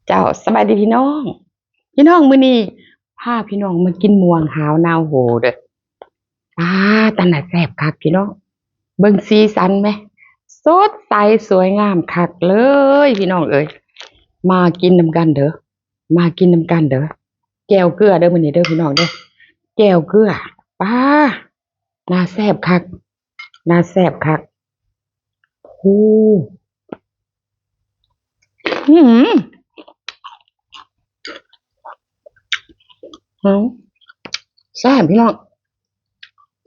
เจ้าสบายดีพี่น้องมื้อนี้พาพี่น้องมากินม่วงหาวนาวโหเด้อตาน่ะแซ่บคักพี่น้องเบิ่งสีสันไหมสดใสสวยงามคักเลยพี่น้องเอ้ยมากินนำกันเด้อมากินนำกันเด้อแจ่วเกลือเด้อมื้อนี้เด้อพี่น้องเด้อแจ่วเกลือป้าน่าแซ่บคักน่าแซ่บคักโอ้หืมหืมแซ่บพี่น้อง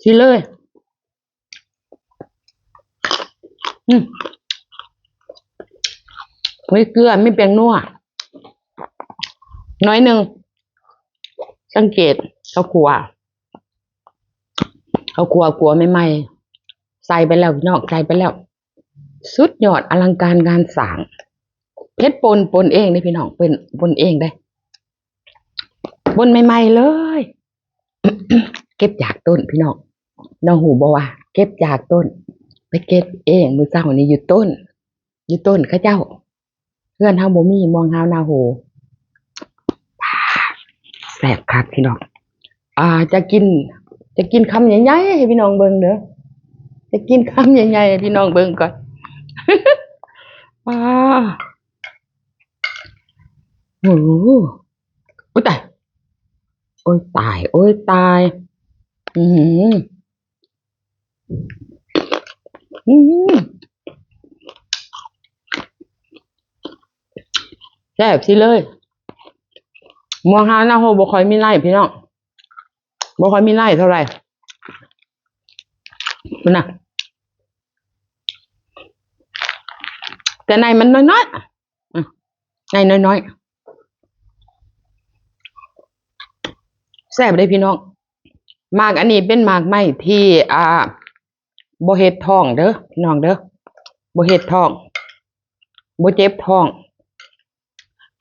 ชิเลย อืมไม่เกลือไม่เปียงนัวน้อยหนึ่งสังเกตเขาขัวกลัวไม่ไหมใส่ไปแล้วพี่น้องใส่ไปแล้วสุดยอดอลังการงานสร้างเพชรปนเองนี่พี่น้องเป็นปนเองได้ปนใหม่ๆเลยเก็บจากต้นพี่น้องน้องหูบอกว่าเก็บจากต้นไปเก็บเองมือเจ้านี่อยู่ต้นเข้าเจ้าเพื่อนเฮาบ่มีมองเฮานาโหแซ่บคักพี่น้องจะกินคำใหญ่ๆให้พี่น้องเบิ่งเด้อจะกินคำใหญ่ๆให้พี่น้องเบิ่งก่อนอ่าโอ้โหโอ้ยตายโอ้ยตายโอ้ยตายอือหืออือแซ่บสิเลยมัวหาหน้าโหบ่ค่อยมีไร่พี่น้องบ่ค่อยมีไร่เท่าไหร่คุณน่ะแต่ในมันน้อยๆในน้อยๆแซ่บเลยพี่น้องหมากอันนี้เป็นหมากไม้ที่บ่เฮ็ดท้องเด้อพี่น้องเด้อบ่เฮ็ดท้องบ่เจ็บท้อง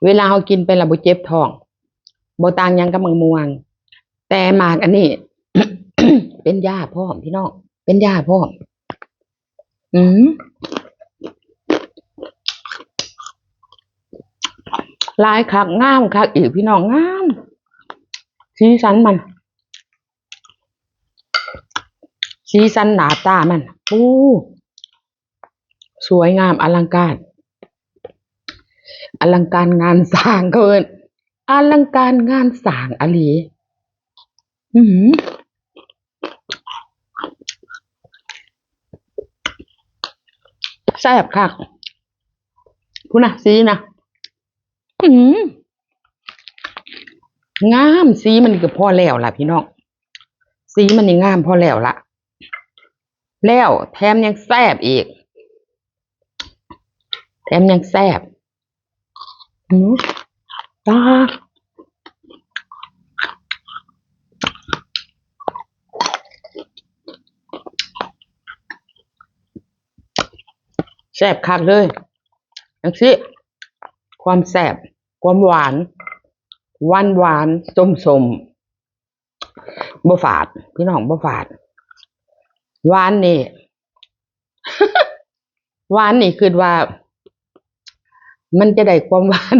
เวลาเฮากินไปแล้วบ่เจ็บท้องบ่ต่างหยังกับมะม่วงแต่หมากอันนี้ เป็นยาพร้อมพี่น้องเป็นยาพร้อมอืมลายคักงามคักอีกพี่น้องงามสีสันมันสีสันหน้าตามันสวยงามอลังการงานสร้างเกินอลังการงานสร้างอลีอืมแซ่บคักพูดนะสีนะอืมงามสีมันก็พอแล้วล่ะพี่น้องสีมันนี่งามพอแล้วล่ะแล้วแถมยังแซ่บอีกแถมยังแซ่บอืมตาแซ่บคักเลยจังสิความแซ่บความหวานส้มบ่ฝาดพี่น้องบ่ฝาดหวานนี่ หวานนี่คือว่ามันจะได้ความหวาน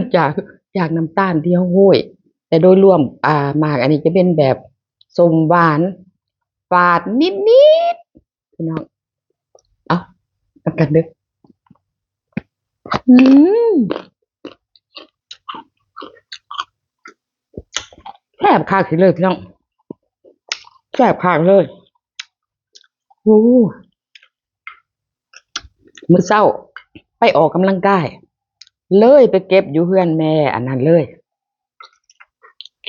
จากน้ำตาลที่เฮาโห้ยแต่โดยรวมหมากอันนี้จะเป็นแบบส้มหวานฝาดนิดๆพี่น้องเอาเอากันเด้ออืมแซ่บคักสิเลยพี่น้องแซ่บคักเลยโอ้มื้อเช้าไปออกกำลังกายเลยไปเก็บอยู่เฮือนแม่อันนั้นเลย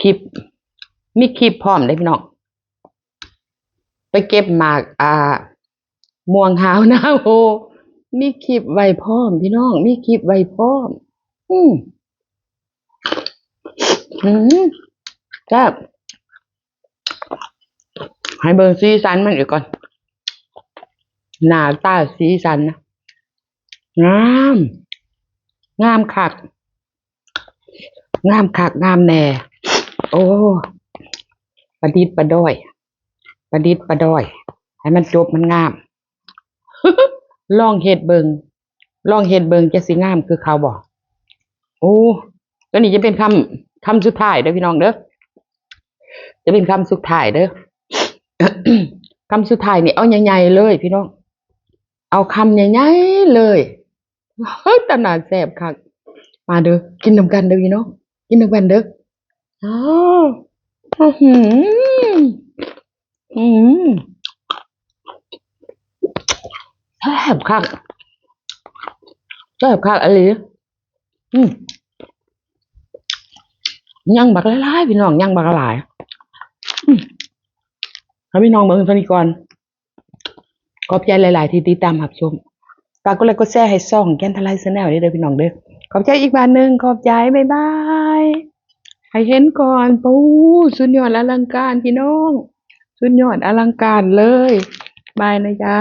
คลิปมีคลิปพร้อมเด้อพี่น้องไปเก็บหมากม่วงหาวนาโหมีคลิปไว้พร้อมพี่น้องมีคลิปไว้พร้อมอืมอืมแซ่บให้เบิ่งสีสันมันอีกก่อนหน้าตาสีสันนะงามงามคักงามแน่โอ้ประดิษฐ์ประดอยให้มันจบมันงาม ลองเฮ็ดเบิ่งจะสิงามคือเขาบ่โอ้ ตัวนี้จะเป็นคำสุดท้ายเด้อพี่น้องเด้อจะเป็นคำสุดท้ายเด้อ คำสุดท้ายนี่เอาใหญ่ๆเลยพี่น้องเอาคำใหญ่ๆเลยเฮ้ยตนาแซ่บคักมาเด้อกินนำกันเด้อพี่น้องกินนำกันเด้ออ้าวอื้อหืออืมแซ่บคักแซ่บคักอะไรอืมยังบักหลายๆพี่น้องยังบักหลายอืมให้พี่น้องเบิ่งเท่านี้ก่อนขอบใจหลายๆที่ติดตามรับชมฝากกดไลค์กดแชร์ให้ช่องแกนทลายแนลเด้อพี่น้องเด้อขอบใจอีกบาทหนึ่งขอบใจบ๊ายบายให้เห็นก่อนปูสุดยอดอลังการพี่น้องสุดยอดอลังการเลยบายนะจ๊ะ